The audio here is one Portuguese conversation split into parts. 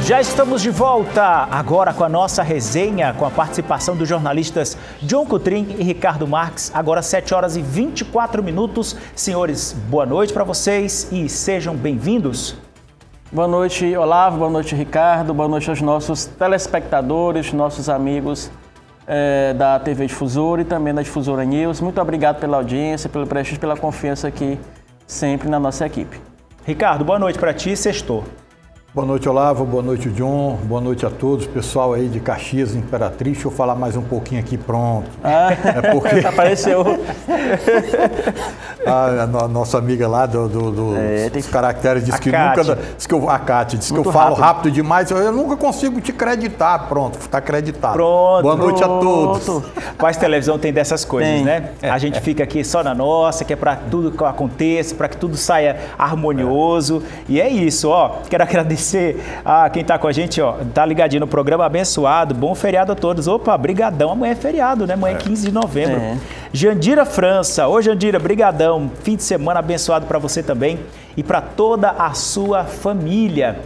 Já estamos de volta, agora com a nossa resenha, com a participação dos jornalistas John Coutrin e Ricardo Marques, agora 7 horas e 24 minutos. Senhores, boa noite para vocês e sejam bem-vindos. Boa noite, Olavo, boa noite, Ricardo, boa noite aos nossos telespectadores, nossos amigos da TV Difusora e também da Difusora News. Muito obrigado pela audiência, pelo prestígio, pela confiança aqui sempre na nossa equipe. Ricardo, boa noite para ti, sextou. Boa noite, Olavo. Boa noite, John. Boa noite a todos. Pessoal aí de Caxias, Imperatriz. Deixa eu falar mais um pouquinho aqui, pronto. É porque... Apareceu. A nossa amiga lá dos caracteres disse que nunca... A Cátia disse que eu falo rápido demais. Eu nunca consigo te acreditar. Pronto, está acreditado. Pronto. Boa noite a todos. Quase televisão tem dessas coisas, né? A gente fica aqui só na nossa, que é para tudo que aconteça, para que tudo saia harmonioso. E é isso, ó. Quero agradecer a quem está com a gente, ó, tá ligadinho no programa, abençoado, bom feriado a todos. Opa, brigadão, amanhã é feriado, né? Amanhã é 15 de novembro. Jandira França, ô Jandira, brigadão, fim de semana abençoado para você também e para toda a sua família.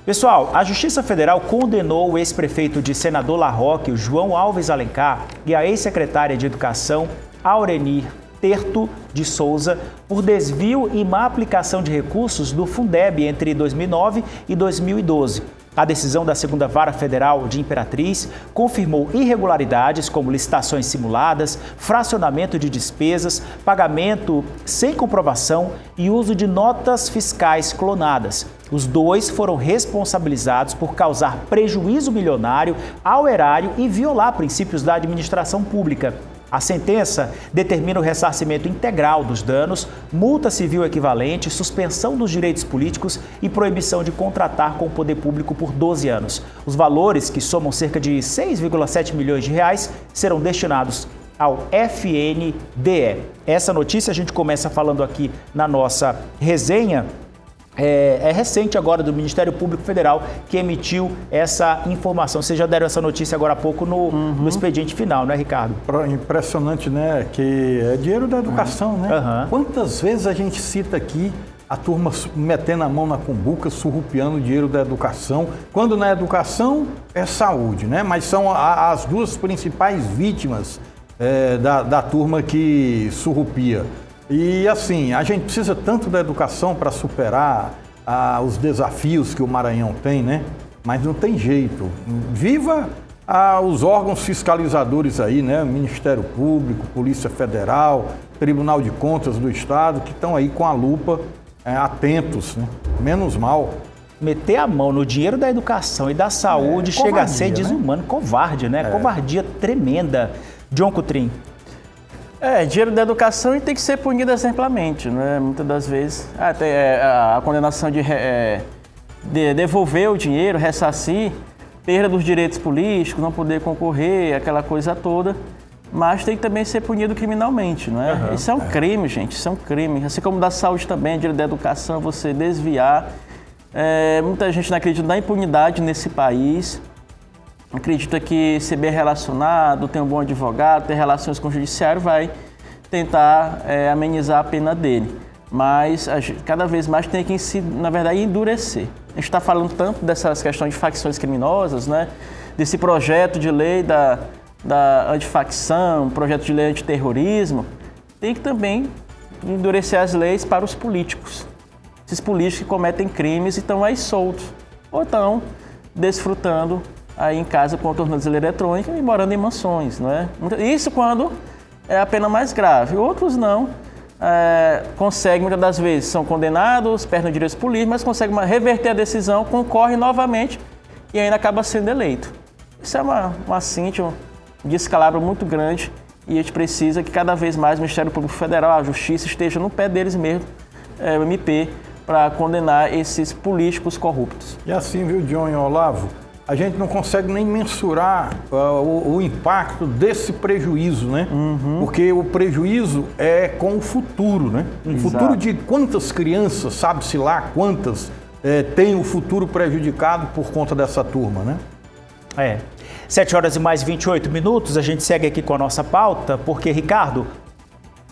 Pessoal, a Justiça Federal condenou o ex-prefeito de Senador La Rocque, o João Alves Alencar, e a ex-secretária de Educação, Aurenir Terto de Souza, por desvio e má aplicação de recursos do Fundeb entre 2009 e 2012. A decisão da Segunda Vara Federal de Imperatriz confirmou irregularidades como licitações simuladas, fracionamento de despesas, pagamento sem comprovação e uso de notas fiscais clonadas. Os dois foram responsabilizados por causar prejuízo milionário ao erário e violar princípios da administração pública. A sentença determina o ressarcimento integral dos danos, multa civil equivalente, suspensão dos direitos políticos e proibição de contratar com o poder público por 12 anos. Os valores, que somam cerca de 6,7 milhões de reais, serão destinados ao FNDE. Essa notícia a gente começa falando aqui na nossa resenha. É recente agora do Ministério Público Federal que emitiu essa informação. Vocês já deram essa notícia agora há pouco no expediente final, né, Ricardo? Impressionante, né? Que é dinheiro da educação, né? Quantas vezes a gente cita aqui a turma metendo a mão na cumbuca, surrupiando o dinheiro da educação, quando na educação é saúde, né? Mas são as duas principais vítimas da turma que surrupia. E assim, a gente precisa tanto da educação para superar os desafios que o Maranhão tem, né? Mas não tem jeito. Viva os órgãos fiscalizadores aí, né? Ministério Público, Polícia Federal, Tribunal de Contas do Estado, que estão aí com a lupa atentos, né? Menos mal. Meter a mão no dinheiro da educação e da saúde chega a ser desumano, covarde, né? Covardia tremenda. John Coutrin. Dinheiro da educação tem que ser punido exemplarmente, né? Muitas das vezes até a condenação de devolver o dinheiro, ressarcir, perda dos direitos políticos, não poder concorrer, aquela coisa toda, mas tem que também ser punido criminalmente, não é? Isso é um crime, gente, isso é um crime. Assim como da saúde também, dinheiro da educação, você desviar. Muita gente não acredita na impunidade nesse país. Acredita que ser bem relacionado, ter um bom advogado, ter relações com o judiciário vai tentar amenizar a pena dele. Mas cada vez mais tem que, na verdade, endurecer. A gente está falando tanto dessas questões de facções criminosas, né? Desse projeto de lei da antifacção, projeto de lei antiterrorismo. Tem que também endurecer as leis para os políticos. Esses políticos que cometem crimes e estão aí soltos. Ou estão desfrutando aí em casa com a tornozeleira eletrônica e morando em mansões, não é? Isso quando é a pena mais grave. Outros não, conseguem, muitas das vezes, são condenados, perdem direitos políticos, mas conseguem reverter a decisão, concorrem novamente e ainda acaba sendo eleito. Isso é uma síntese, um descalabro muito grande e a gente precisa que cada vez mais o Ministério Público Federal, a Justiça, esteja no pé deles mesmo, o MP, para condenar esses políticos corruptos. E assim, viu, John e Olavo? A gente não consegue nem mensurar o impacto desse prejuízo, né? Porque o prejuízo é com o futuro, né? O futuro de quantas crianças, sabe-se lá quantas, tem o futuro prejudicado por conta dessa turma, né? 7 horas e mais 28 minutos, a gente segue aqui com a nossa pauta, porque, Ricardo,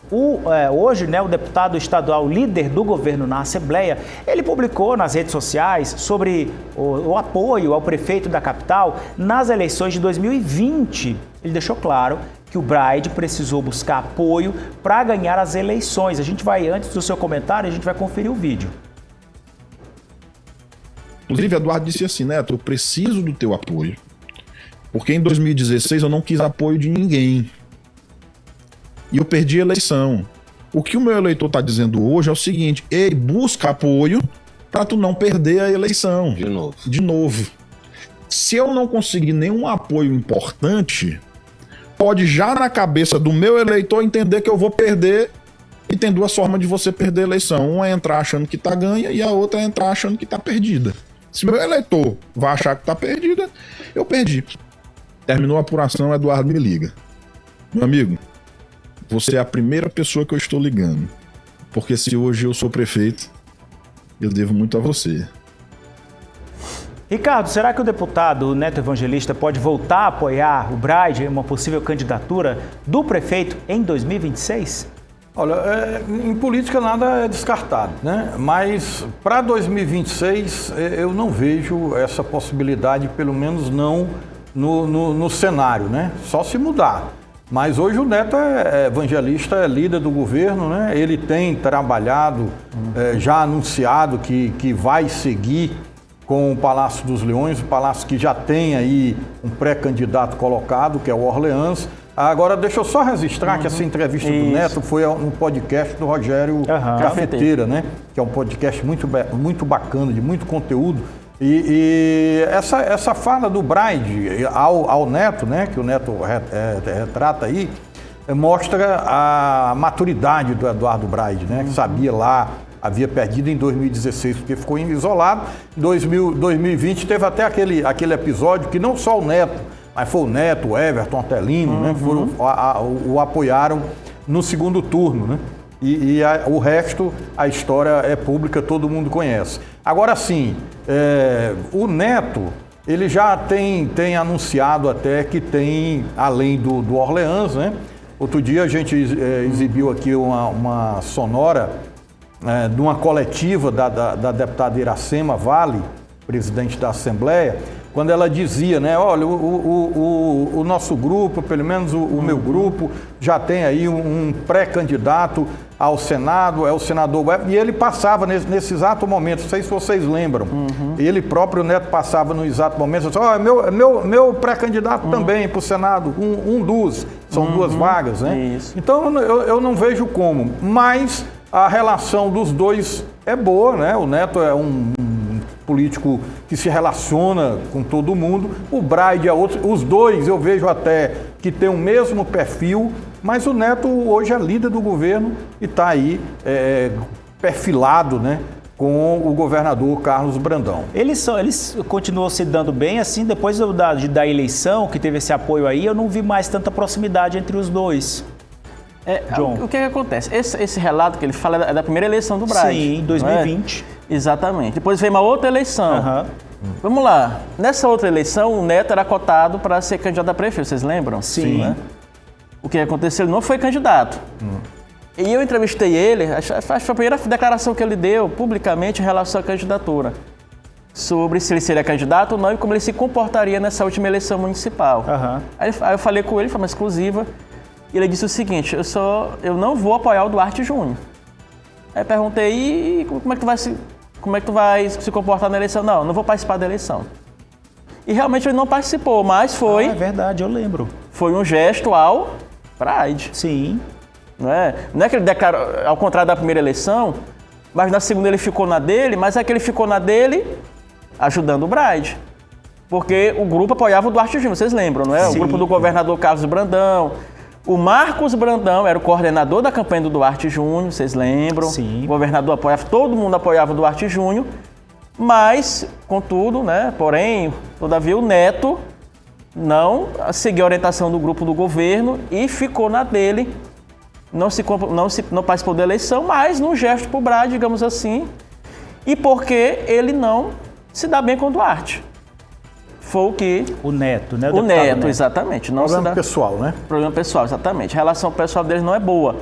Hoje, né, o deputado estadual líder do governo na Assembleia, ele publicou nas redes sociais sobre o apoio ao prefeito da capital nas eleições de 2020. Ele deixou claro que o Braide precisou buscar apoio para ganhar as eleições. A gente vai, antes do seu comentário, a gente vai conferir o vídeo. Inclusive, Eduardo disse assim, Neto, eu preciso do teu apoio. Porque em 2016 eu não quis apoio de ninguém. E eu perdi a eleição. O que o meu eleitor está dizendo hoje é o seguinte, ei, busca apoio para tu não perder a eleição. De novo. Se eu não conseguir nenhum apoio importante, pode já na cabeça do meu eleitor entender que eu vou perder. E tem duas formas de você perder a eleição. Uma é entrar achando que está ganha e a outra é entrar achando que está perdida. Se meu eleitor vai achar que está perdida, eu perdi. Terminou a apuração, Eduardo me liga. Meu amigo, você é a primeira pessoa que eu estou ligando. Porque se hoje eu sou prefeito, eu devo muito a você. Ricardo, será que o deputado Neto Evangelista pode voltar a apoiar o Braide em uma possível candidatura do prefeito em 2026? Olha, em política nada é descartado, né? Mas para 2026 eu não vejo essa possibilidade, pelo menos não no cenário, né? Só se mudar. Mas hoje o Neto é evangelista, é líder do governo, né? Ele tem trabalhado, já anunciado que vai seguir com o Palácio dos Leões, o palácio que já tem aí um pré-candidato colocado, que é o Orleans. Agora, deixa eu só registrar que essa entrevista do Neto foi no podcast do Rogério Cafeteira, né? Que é um podcast muito bacana, de muito conteúdo. E essa fala do Braide ao Neto, né? Que o Neto retrata aí, mostra a maturidade do Eduardo Braide, né? Que sabia lá, havia perdido em 2016 porque ficou isolado. Em 2020 teve até aquele episódio que não só o Neto, mas foi o Neto, o Everton, o Telino, né? O apoiaram no segundo turno, né? E o resto, a história é pública, todo mundo conhece. Agora sim, o Neto, ele já tem anunciado até que tem, além do Orleans, né? Outro dia a gente exibiu aqui uma sonora de uma coletiva da deputada Iracema Vale, presidente da Assembleia, quando ela dizia, né, olha, o nosso grupo, pelo menos o meu grupo, já tem aí um pré-candidato ao Senado, é o senador Web, e ele passava nesse exato momento, não sei se vocês lembram, ele próprio, o Neto, passava no exato momento, disse, meu pré-candidato também para o Senado, são duas vagas, né? Isso. Então eu não vejo como, mas a relação dos dois é boa, né? O Neto é um político que se relaciona com todo mundo, o Braide é outro, os dois eu vejo até que tem o mesmo perfil, mas o Neto hoje é líder do governo e está aí perfilado, né, com o governador Carlos Brandão. Eles continuam se dando bem, assim, depois da eleição, que teve esse apoio aí, eu não vi mais tanta proximidade entre os dois. John. O que acontece? Esse relato que ele fala é da primeira eleição do Braide. Sim, em 2020. Exatamente. Depois veio uma outra eleição. Vamos lá. Nessa outra eleição, o Neto era cotado para ser candidato a prefeito, vocês lembram? Sim. Né? O que aconteceu? Ele não foi candidato. E eu entrevistei ele, acho que foi a primeira declaração que ele deu publicamente em relação à candidatura. Sobre se ele seria candidato ou não e como ele se comportaria nessa última eleição municipal. Aí eu falei com ele, foi uma exclusiva. E ele disse o seguinte, eu não vou apoiar o Duarte Júnior. Aí eu perguntei, e como é que tu vai se comportar na eleição? Não vou participar da eleição. E realmente ele não participou, mas foi... é verdade, eu lembro. Foi um gesto ao Braide. Sim. Não é que ele declarou, ao contrário da primeira eleição, mas na segunda ele ficou na dele, mas é que ele ficou na dele ajudando o Braide. Porque o grupo apoiava o Duarte Júnior, vocês lembram, não é? Sim. O grupo do governador Carlos Brandão. O Marcos Brandão era o coordenador da campanha do Duarte Júnior, vocês lembram? Sim. O governador apoiava, todo mundo apoiava o Duarte Júnior, mas, contudo, né? Porém, todavia, o Neto não seguiu a orientação do grupo do governo e ficou na dele, não participou da eleição, mas num gesto pro Braide, digamos assim, e porque ele não se dá bem com o Duarte. Foi o que... O Neto, né? O Neto, exatamente. Problema pessoal, né? Problema pessoal, exatamente. A relação pessoal deles não é boa.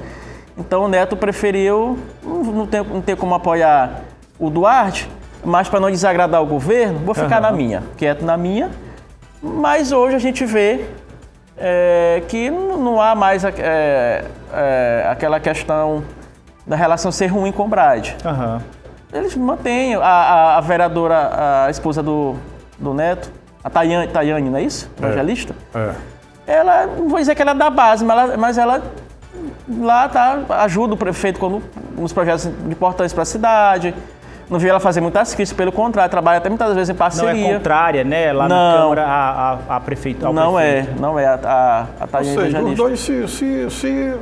Então o Neto preferiu não ter como apoiar o Duarte, mas para não desagradar o governo, vou ficar na minha, quieto na minha. Mas hoje a gente vê que não há mais aquela questão da relação ser ruim com o Braide. Eles mantêm a vereadora, a esposa do Neto, a Tayane, não é isso? Evangelista? Ela, não vou dizer que ela é da base, mas ela lá ajuda o prefeito nos projetos importantes para a cidade. Não vi ela fazer muitas críticas, pelo contrário, trabalha até muitas vezes em parceria. Não é contrária, né? Lá na Câmara, a prefeita. Não é a Tayane Evangelista. Os dois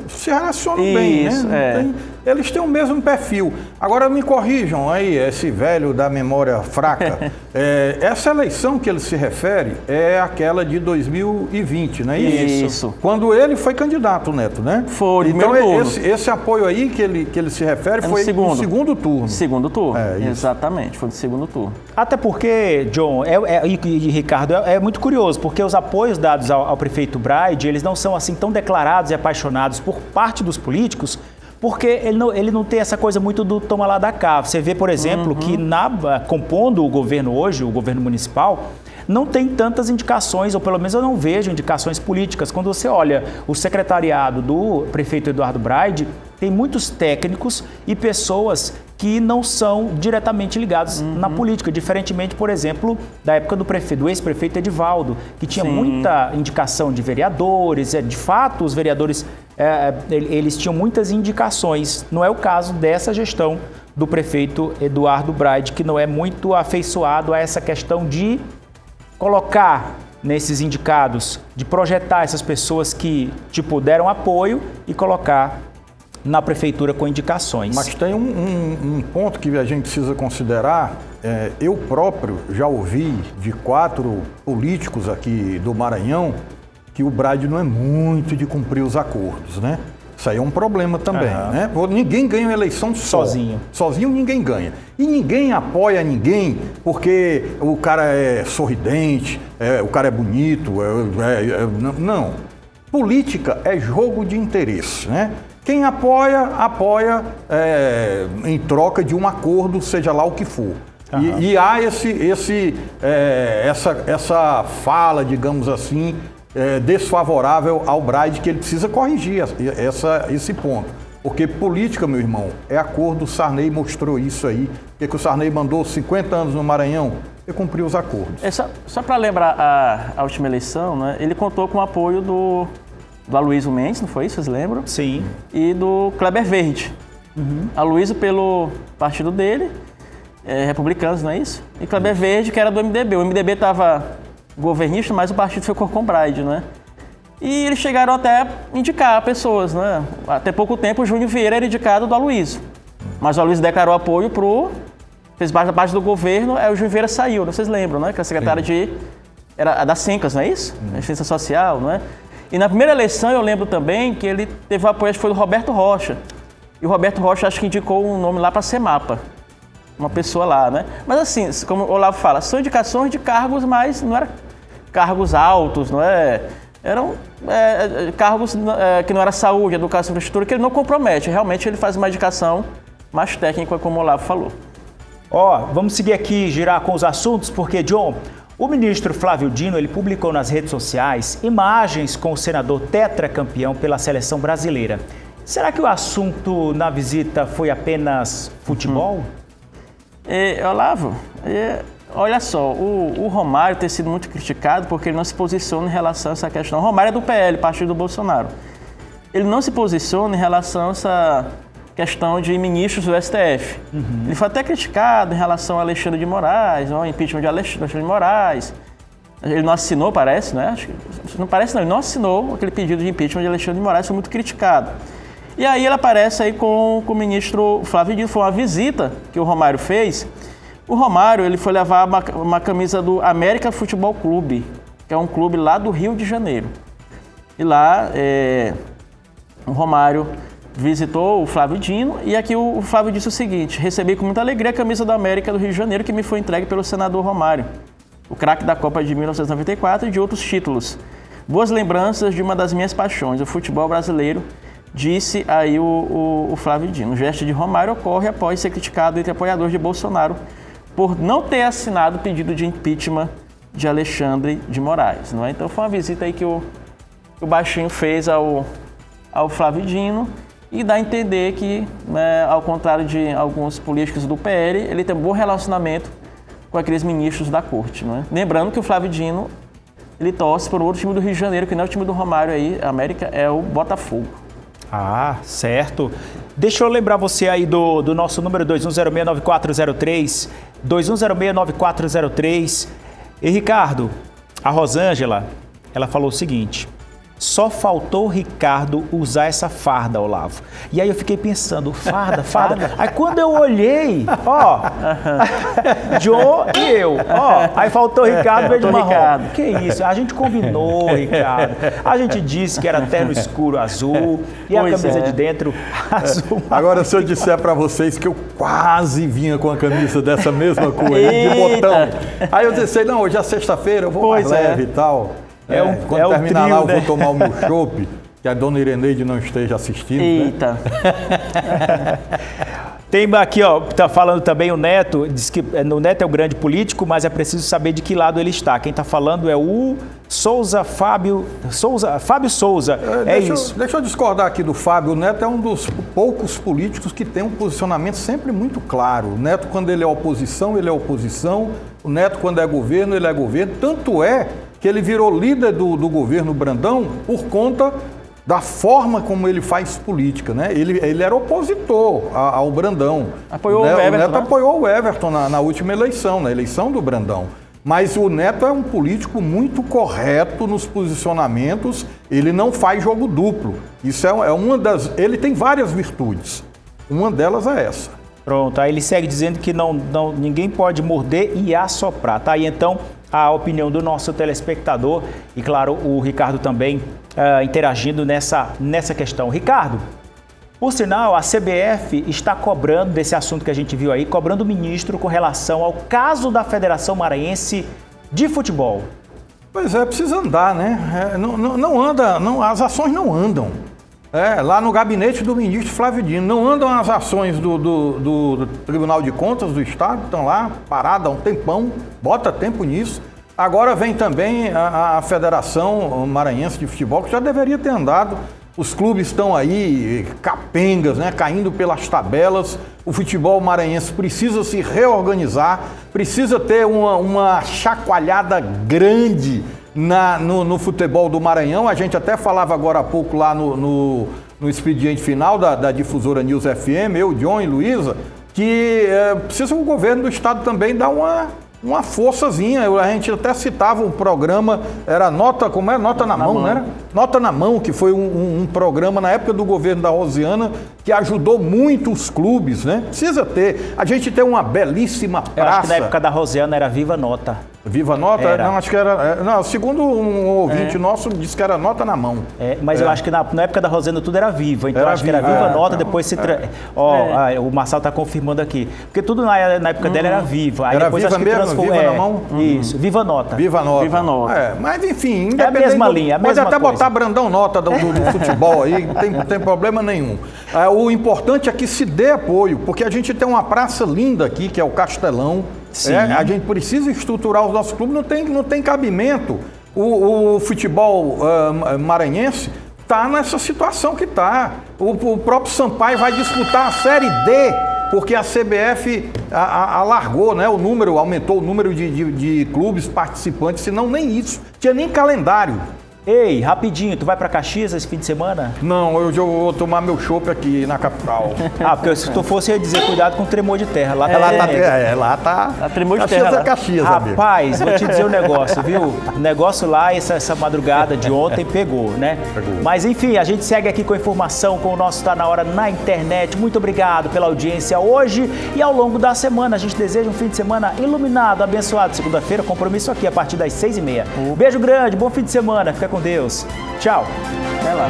se relacionam bem, né? Eles têm o mesmo perfil. Agora me corrijam aí, esse velho da memória fraca. Essa eleição que ele se refere é aquela de 2020, não é isso? Isso. Quando ele foi candidato, Neto, né? Foi, então esse apoio aí que ele se refere foi no segundo turno. Segundo turno. Exatamente, foi no segundo turno. Até porque, John e Ricardo, é muito curioso, porque os apoios dados ao prefeito Braide, eles não são assim tão declarados e apaixonados por parte dos políticos, porque ele não tem essa coisa muito do toma lá da cá. Você vê, por exemplo, que compondo o governo hoje, o governo municipal, não tem tantas indicações, ou pelo menos eu não vejo indicações políticas. Quando você olha o secretariado do prefeito Eduardo Braide, tem muitos técnicos e pessoas que não são diretamente ligados na política, diferentemente, por exemplo, da época do ex-prefeito Edivaldo, que tinha muita indicação de vereadores. De fato, os vereadores, eles tinham muitas indicações. Não é o caso dessa gestão do prefeito Eduardo Braide, que não é muito afeiçoado a essa questão de colocar nesses indicados, de projetar essas pessoas que, deram apoio e colocar na prefeitura com indicações. Mas tem um ponto que a gente precisa considerar. Eu próprio já ouvi de 4 políticos aqui do Maranhão que o Braide não é muito de cumprir os acordos, né? Isso aí é um problema também, né? Ninguém ganha uma eleição sozinho. Sozinho ninguém ganha. E ninguém apoia ninguém porque o cara é sorridente, o cara é bonito. Não. Política é jogo de interesse, né? Quem apoia em troca de um acordo, seja lá o que for. E há essa fala, digamos assim, desfavorável ao Braide, que ele precisa corrigir esse ponto. Porque política, meu irmão, é acordo. O Sarney mostrou isso aí. Porque o Sarney mandou 50 anos no Maranhão e cumpriu os acordos. Só para lembrar a última eleição, né, ele contou com o apoio do Aloysio Mendes, não foi isso? Vocês lembram? Sim. E do Kleber Verde. Aloysio pelo partido dele, republicanos, não é isso? E Kleber Verde, que era do MDB. O MDB estava governista, mas o partido ficou com o Braide, né? E eles chegaram até a indicar pessoas, né? Até pouco tempo o Júnior Vieira era indicado do Aloysio. Mas o Aloysio declarou apoio fez parte do governo, o Júnior Vieira saiu, vocês lembram, né? Que a secretária era da Sencas, não é isso? Assistência Social, não é? E na primeira eleição eu lembro também que ele teve o apoio, acho que foi do Roberto Rocha. E o Roberto Rocha acho que indicou um nome lá para Semapa. Uma pessoa lá, né? Mas assim, como o Olavo fala, são indicações de cargos, mas não eram cargos altos, não é? Eram cargos que não era saúde, educação, infraestrutura, que ele não compromete. Realmente ele faz uma indicação mais técnica, como o Olavo falou. Vamos seguir aqui, girar com os assuntos, porque, John, o ministro Flávio Dino, ele publicou nas redes sociais imagens com o senador tetracampeão pela seleção brasileira. Será que o assunto na visita foi apenas futebol? Olavo, olha só, o Romário tem sido muito criticado porque ele não se posiciona em relação a essa questão. O Romário é do PL, partido do Bolsonaro. Ele não se posiciona em relação a essa questão de ministros do STF. Ele foi até criticado em relação a Alexandre de Moraes, o impeachment de Alexandre de Moraes. Ele não assinou, parece, né? Não parece não, ele não assinou aquele pedido de impeachment de Alexandre de Moraes, foi muito criticado. E aí ele aparece aí com o ministro Flávio Dino, foi uma visita que o Romário fez. O Romário, ele foi levar uma camisa do América Futebol Clube, que é um clube lá do Rio de Janeiro. E lá, o Romário visitou o Flávio Dino, e aqui o Flávio disse o seguinte: recebi com muita alegria a camisa da América do Rio de Janeiro que me foi entregue pelo senador Romário, o craque da Copa de 1994 e de outros títulos. Boas lembranças de uma das minhas paixões, o futebol brasileiro, disse aí o Flávio Dino. O gesto de Romário ocorre após ser criticado entre apoiadores de Bolsonaro por não ter assinado o pedido de impeachment de Alexandre de Moraes. Não é? Então foi uma visita aí que o Baixinho fez ao Flávio Dino e dá a entender que, né, ao contrário de alguns políticos do PL, ele tem um bom relacionamento com aqueles ministros da corte. Não é? Lembrando que o Flávio Dino ele torce por outro time do Rio de Janeiro, que não é o time do Romário aí, a América, é o Botafogo. Ah, certo. Deixa eu lembrar você aí do nosso número 2106-9403, 2106-9403. E Ricardo, a Rosângela, ela falou o seguinte: só faltou o Ricardo usar essa farda, Olavo. E aí eu fiquei pensando, farda. Aí quando eu olhei, John e eu, aí faltou o Ricardo, veio de marrom. Que isso? A gente combinou, Ricardo. A gente disse que era terno escuro azul e a camisa de dentro azul. Agora, se eu disser para vocês que eu quase vinha com a camisa dessa mesma cor aí, de botão. Aí eu disse, não, hoje é sexta-feira, eu vou mais leve e tal. Quando terminar lá, eu vou tomar o meu chopp, que a dona Ireneide não esteja assistindo. Eita! Né? Tem aqui, tá falando também o Neto, diz que o Neto é o grande político, mas é preciso saber de que lado ele está. Quem está falando é o Fábio Souza. Deixa eu discordar aqui do Fábio. O Neto é um dos poucos políticos que tem um posicionamento sempre muito claro. O Neto, quando ele é oposição, ele é oposição. O Neto, quando é governo, ele é governo. Tanto é que ele virou líder do governo Brandão por conta da forma como ele faz política, né? Ele era opositor ao Brandão. Apoiou o Everton, o Neto apoiou o Everton na última eleição, na eleição do Brandão. Mas o Neto é um político muito correto nos posicionamentos, ele não faz jogo duplo. Isso é uma das... Ele tem várias virtudes, uma delas é essa. Pronto, aí ele segue dizendo que ninguém pode morder e assoprar, tá? E então a opinião do nosso telespectador e, claro, o Ricardo também interagindo nessa questão. Ricardo, por sinal, a CBF está cobrando desse assunto que a gente viu aí, cobrando o ministro com relação ao caso da Federação Maranhense de Futebol. Pois é, precisa andar, né? Não anda, as ações não andam. Lá no gabinete do ministro Flávio Dino, não andam as ações do Tribunal de Contas do Estado, estão lá paradas há um tempão, bota tempo nisso. Agora vem também a Federação Maranhense de Futebol, que já deveria ter andado. Os clubes estão aí capengas, né, caindo pelas tabelas. O futebol maranhense precisa se reorganizar, precisa ter uma chacoalhada grande no futebol do Maranhão. A gente até falava agora há pouco lá no expediente final da difusora News FM, eu, John e Luísa, que precisa o governo do estado também dar uma forçazinha. A gente até citava um programa, era Nota na Mão, não era? Nota na Mão, que foi um programa na época do governo da Rosiana, que ajudou muito os clubes, né? Precisa ter. A gente tem uma belíssima praça. Eu acho que na época da Rosiana era Viva Nota. Viva Nota? Era. Não, acho que era... Não, segundo um ouvinte nosso, disse que era Nota na Mão. Mas eu acho que na época da Rosana tudo era Viva. Então acho que era Viva Nota, depois se... o Marcelo está confirmando aqui. Porque tudo na época dela era Viva. Aí era depois Viva acho que mesmo? Viva na Mão? Isso, Viva Nota. Viva Nota. Viva Nota. Mas enfim, é a mesma linha, pode até botar Brandão Nota do futebol aí, não tem problema nenhum. O importante é que se dê apoio, porque a gente tem uma praça linda aqui, que é o Castelão. A gente precisa estruturar os nossos clubes, não tem cabimento. O futebol maranhense está nessa situação que está. O próprio Sampaio vai disputar a Série D, porque a CBF alargou, né, aumentou o número de clubes participantes, senão nem isso, tinha nem calendário. Ei, rapidinho, tu vai pra Caxias esse fim de semana? Não, eu vou tomar meu chopp aqui na capital. Porque se tu fosse, eu ia dizer, cuidado com o tremor de terra. Lá tá tremor de Caxias terra. É Caxias, rapaz, vou te dizer um negócio, viu? O negócio lá, essa madrugada de ontem pegou, né? Mas enfim, a gente segue aqui com a informação, com o nosso Tá Na Hora na internet. Muito obrigado pela audiência hoje e ao longo da semana. A gente deseja um fim de semana iluminado, abençoado. Segunda-feira, compromisso aqui a partir das 6h30. Beijo grande, bom fim de semana. Fica com Deus. Tchau. Até lá.